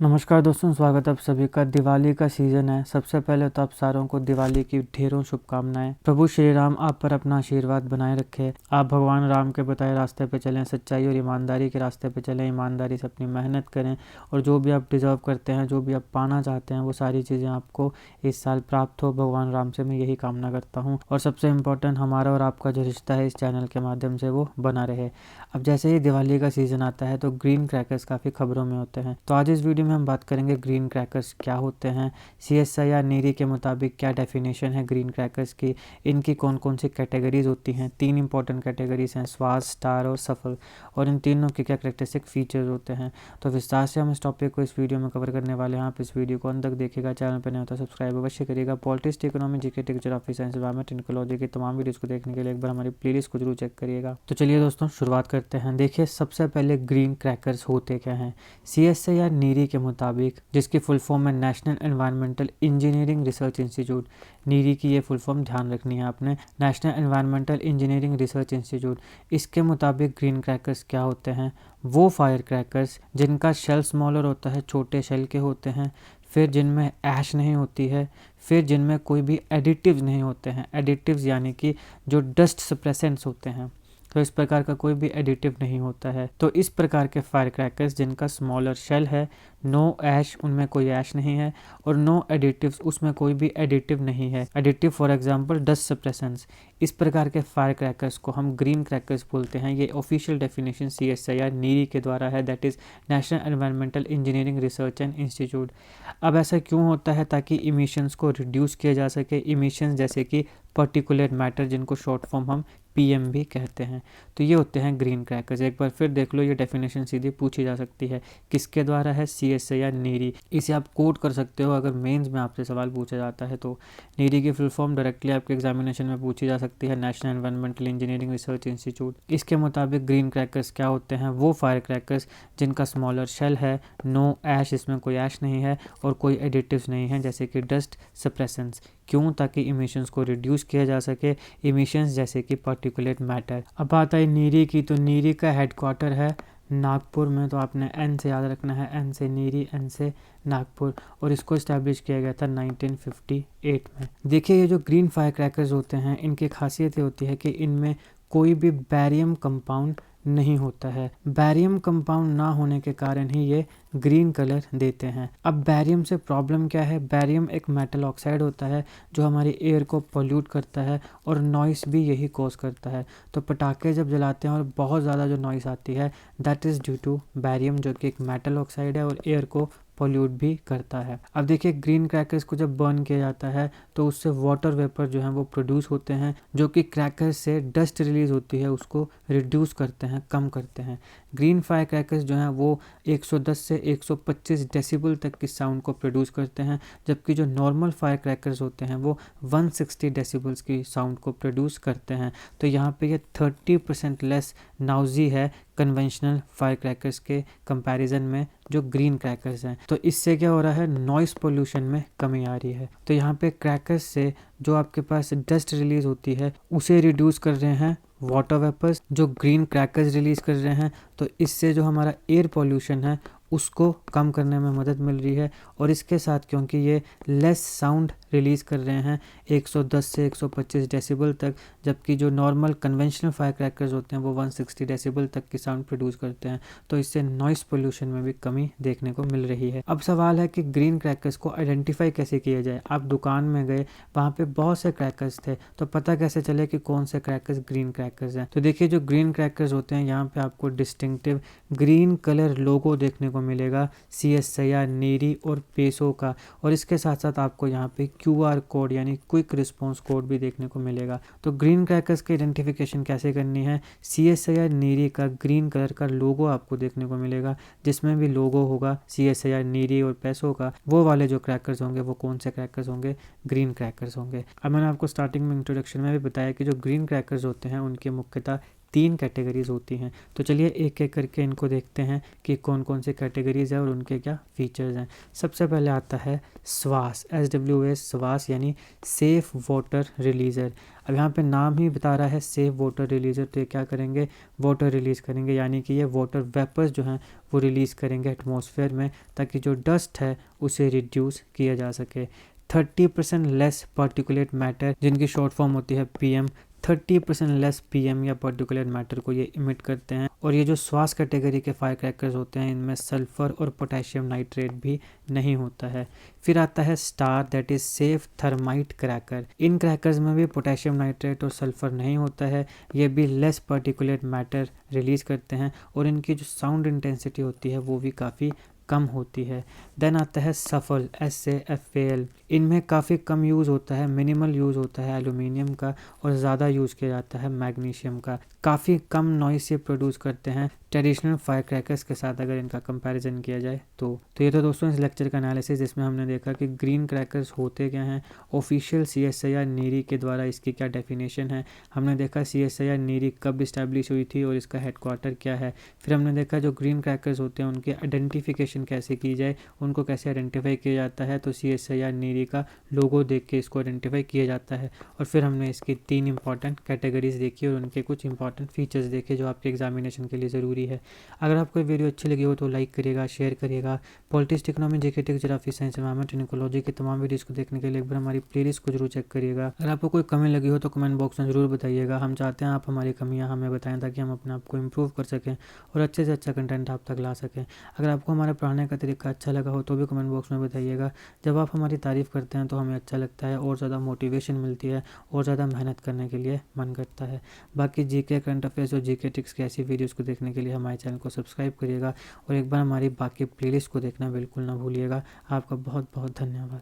नमस्कार दोस्तों, स्वागत है आप सभी का। दिवाली का सीज़न है। सबसे पहले तो आप सारों को दिवाली की ढेरों शुभकामनाएं। प्रभु श्री राम आप पर अपना आशीर्वाद बनाए रखे। आप भगवान राम के बताए रास्ते पे चलें, सच्चाई और ईमानदारी के रास्ते पे चलें, ईमानदारी से अपनी मेहनत करें और जो भी आप डिज़र्व करते हैं, जो भी आप पाना चाहते हैं, वो सारी चीज़ें आपको इस साल प्राप्त हो। भगवान राम से मैं यही कामना करता हूँ। और सबसे इम्पोर्टेंट, हमारा और आपका जो रिश्ता है इस चैनल के माध्यम से वो बना रहे। अब जैसे ही दिवाली का सीज़न आता है तो ग्रीन क्रैकर्स काफ़ी खबरों में होते हैं। तो आज इस वीडियो में हम बात करेंगे ग्रीन क्रैकर्स क्या होते हैं, CSIR नीरी के मुताबिक क्या डेफिनेशन है ग्रीन क्रैकर्स की, इनकी कौन कौन सी कैटेगरीज होती हैं। 3 इंपॉर्टेंट कैटेगरीज हैं, स्वाद, स्टार और सफल, और इन तीनों के क्या करेक्टरिस्टिक फीचर्स होते हैं। तो विस्तार से हम इस टॉपिक को इस वीडियो में कवर करने वाले हैं। आप इस वीडियो को अंत तक देखिएगा। चैनल पर नहीं होता सब्सक्राइब अवश्य करिएगा। Politics, economy, GK, geography, science, environment, ecology की तमाम वीडियोस को देखने के लिए एक बार हमारी प्लेलिस्ट को जरूर चेक करिएगा। तो चलिए दोस्तों शुरुआत करते हैं। देखिए सबसे पहले ग्रीन क्रैकर्स होते क्या हैं। CSIR नीरी के मुताबिक, जिसकी फुल फॉर्म है national environmental engineering research institute, NEERI की ये फुल फॉर्म ध्यान रखनी है आपने, national environmental engineering research institute. इसके मुताबिक ग्रीन क्रैकर्स क्या होते हैं, वो फायर क्रैकर्स जिनका शेल स्मॉलर होता है, छोटे शेल के होते हैं, फिर जिनमें ऐश नहीं होती है, फिर जिनमें कोई भी एडिटिव्स नहीं होते हैं। एडिटिव्स यानी कि जो डस्ट सप्रेसेंट्स होते हैं, तो इस प्रकार का कोई भी एडिटिव नहीं होता है। तो इस प्रकार के फायर क्रैकर्स जिनका स्मॉलर शेल है, नो ऐश, उनमें कोई ऐश नहीं है, और नो एडिटिव्स, उसमें कोई भी एडिटिव नहीं है। Additive for example dust suppressants. इस प्रकार के फायर क्रैकर्स को हम ग्रीन क्रैकर्स बोलते हैं। ये ऑफिशियल डेफिनेशन CSIR नीरी के द्वारा है, that is national environmental engineering research and institute. अब ऐसा क्यों होता है? ताकि इमिशंस को रिड्यूस किया जा सके। इमिशंस जैसे कि पर्टिकुलेट मैटर, जिनको शॉर्ट फॉर्म हम PM भी कहते हैं। तो ये होते हैं ग्रीन क्रैकर्स। एक बार फिर देख लो, ये डेफिनेशन सीधी पूछी जा सकती है, किसके द्वारा है? CSIR नीरी। इसे आप कोट कर सकते हो अगर मेंस में आपसे सवाल पूछा जाता है तो। नीरी की फुल फॉर्म डायरेक्टली आपके एग्जामिनेशन में पूछी जा सकती है, national environmental engineering research institute. इसके मुताबिक ग्रीन क्रैकर्स क्या होते हैं, वो फायर क्रैकर्स जिनका स्मॉलर शेल है, नो ऐश, इसमें कोई ऐश नहीं है, और कोई एडिटिव्स नहीं है जैसे कि डस्ट सप्रेसेंट्स। क्यों? ताकि इमिशंस को रिड्यूस किया जा सके। इमिशंस जैसे कि पार्टिकुलेट मैटर। अब बात आई नीरी की, तो नीरी का हेडक्वार्टर है नागपुर में। तो आपने N से याद रखना है, N से नीरी, N से नागपुर, और इसको इस्टेब्लिश किया गया था 1958 में। देखिए ये जो ग्रीन फायर क्रैकर्स होते हैं, इनकी खासियत ये होती है कि इनमें कोई भी बैरियम कंपाउंड नहीं होता है। बैरियम कंपाउंड ना होने के कारण ही ये ग्रीन कलर देते हैं। अब बैरियम से प्रॉब्लम क्या है? बैरियम एक मेटल ऑक्साइड होता है जो हमारी एयर को पोल्यूट करता है, और नॉइस भी यही कॉज करता है। तो पटाखे जब जलाते हैं और बहुत ज़्यादा जो नॉइस आती है, that is due to barium, जो कि एक मेटल ऑक्साइड है और एयर को पोल्यूट भी करता है। अब देखिए ग्रीन क्रैकर्स को जब बर्न किया जाता है तो उससे वाटर वेपर जो है वो प्रोड्यूस होते हैं, जो कि क्रैकर्स से डस्ट रिलीज होती है उसको रिड्यूस करते हैं, कम करते हैं। ग्रीन फायर क्रैकर्स जो हैं वो 110 से 125 डेसिबल तक की साउंड को प्रोड्यूस करते हैं, जबकि जो नॉर्मल फायर क्रैकर्स होते हैं वो 160 डेसिबल्स की साउंड को प्रोड्यूस करते हैं। तो यहाँ पे ये 30% लेस नाउजी है कन्वेंशनल फायर क्रैकर्स के कंपैरिजन में जो ग्रीन क्रैकर्स हैं। तो इससे क्या हो रहा है? नॉइस पोल्यूशन में कमी आ रही है। तो यहाँ पे क्रैकर्स से जो आपके पास डस्ट रिलीज होती है उसे रिड्यूस कर रहे हैं वाटर वेपर्स, जो ग्रीन क्रैकर्स रिलीज कर रहे हैं। तो इससे जो हमारा एयर पोल्यूशन है उसको कम करने में मदद मिल रही है। और इसके साथ क्योंकि ये लेस साउंड रिलीज़ कर रहे हैं 110 से 125 डेसिबल तक, जबकि जो नॉर्मल कन्वेंशनल फायर क्रैकर्स होते हैं वो 160 डेसिबल तक की साउंड प्रोड्यूस करते हैं। तो इससे नॉइस पोल्यूशन में भी कमी देखने को मिल रही है। अब सवाल है कि ग्रीन क्रैकर्स को आइडेंटिफाई कैसे किया जाए। आप दुकान में गए, वहाँ पे बहुत से क्रैकर्स थे, तो पता कैसे चले कि कौन से क्रैकर्स ग्रीन क्रैकर्स हैं? तो देखिए जो ग्रीन क्रैकर्स होते हैं, यहाँ पे आपको डिस्टिंक्टिव ग्रीन कलर लोगो देखने को मिलेगा CSIR नीरी और पेसो का, और इसके साथ साथ आपको यहाँ पे QR कोड यानी क्विक रिस्पॉन्स कोड भी देखने को मिलेगा। तो ग्रीन क्रैकर्स की आइडेंटिफिकेशन कैसे करनी है? CSIR नीरी का ग्रीन कलर का लोगो आपको देखने को मिलेगा, जिसमें भी लोगो होगा CSIR नीरी और पेसो का, वो वाले जो क्रैकर्स होंगे वो कौन से क्रैकर्स होंगे? ग्रीन क्रैकर्स होंगे। अब मैंने आपको स्टार्टिंग में इंट्रोडक्शन में भी बताया कि जो ग्रीन क्रैकर्स होते हैं उनके मुख्यतः 3 कैटेगरीज होती हैं। तो चलिए एक एक करके इनको देखते हैं कि कौन कौन से कैटेगरीज है और उनके क्या फीचर्स हैं। सबसे पहले आता है स्वास, SWAS, स्वास यानी सेफ वाटर रिलीज़र। अब यहाँ पे नाम ही बता रहा है सेफ वाटर रिलीज़र, तो ये क्या करेंगे, वाटर रिलीज़ करेंगे, यानी कि ये वाटर वेपर्स जो हैं वो रिलीज़ करेंगे एटमॉस्फेयर में, ताकि जो डस्ट है उसे रिड्यूस किया जा सके। 30% लेस पार्टिकुलेट मैटर, जिनकी शॉर्ट फॉर्म होती है PM, 30% लेस PM या पार्टिकुलेट मैटर को ये इमिट करते हैं। और ये जो स्वास कैटेगरी के फायर क्रैकर्स होते हैं इनमें सल्फ़र और पोटेशियम नाइट्रेट भी नहीं होता है। फिर आता है star, that is safe thermite cracker. In crackers में भी पोटेशियम नाइट्रेट और सल्फ़र नहीं होता है, ये भी लेस पार्टिकुलेट मैटर रिलीज़ करते हैं और इनकी जो साउंड इंटेंसिटी होती है वो भी काफ़ी कम होती है। देन आता है सफल, SAFAL। इनमें काफ़ी कम यूज़ होता है, मिनिमल यूज़ होता है एल्यूमिनियम का और ज़्यादा यूज़ किया जाता है मैग्नीशियम का। काफ़ी कम नॉइस से प्रोड्यूस करते हैं ट्रेडिशनल फायर क्रैकर्स के साथ अगर इनका कंपैरिजन किया जाए तो ये तो दोस्तों इस लेक्चर का एनालिसिस, जिसमें हमने देखा कि ग्रीन क्रैकर्स होते क्या हैं, ऑफिशियल CSIR नीरी के द्वारा इसकी क्या डेफिनेशन है, हमने देखा CSIR नीरी कब इस्टेब्लिश हुई थी और इसका हेडक्वार्टर क्या है। फिर हमने देखा जो ग्रीन क्रैकर्स होते हैं उनकी आइडेंटिफिकेशन कैसे की जाए, उनको कैसे आइडेंटिफाई किया जाता है, तो CSIR नीरी का लोगो देख के इसको आइडेंटिफाई किया जाता है। और फिर हमने इसकी 3 इंपॉर्टेंट कैटेगरीज देखी और उनके कुछ इंपॉर्टेंट फीचर्स देखे जो आपके एग्जामिनेशन के लिए ज़रूरी है। अगर आपको ये वीडियो अच्छी लगी हो तो लाइक करिएगा, शेयर करिएगा। Politics, economy, GK, geography, science, environment and ecology की तमाम वीडियोस को देखने के लिए एक बार हमारी प्लेलिस्ट को जरूर चेक करिएगा। अगर आपको कोई कमी लगी हो तो कमेंट बॉक्स में ज़रूर बताइएगा। हम चाहते हैं आप हमारी कमियाँ हमें बताएं ताकि हम अपने आप को इम्प्रूव कर सकें और अच्छे से अच्छा कंटेंट आप तक ला सकें। अगर आपको हमारे पढ़ाने का तरीका अच्छा लगा हो तो भी कमेंट बॉक्स में बताइएगा। जब आप हमारी तारीफ़ करते हैं तो हमें अच्छा लगता है और ज़्यादा मोटिवेशन मिलती है और ज़्यादा मेहनत करने के लिए मन करता है। बाकी जीके, करंट अफेयर्स और जीके ट्रिक्स की ऐसी वीडियोस को देखने के लिए हमारे चैनल को सब्सक्राइब करिएगा और एक बार हमारी बाकी प्लेलिस्ट को देखना बिल्कुल ना भूलिएगा। आपका बहुत बहुत धन्यवाद।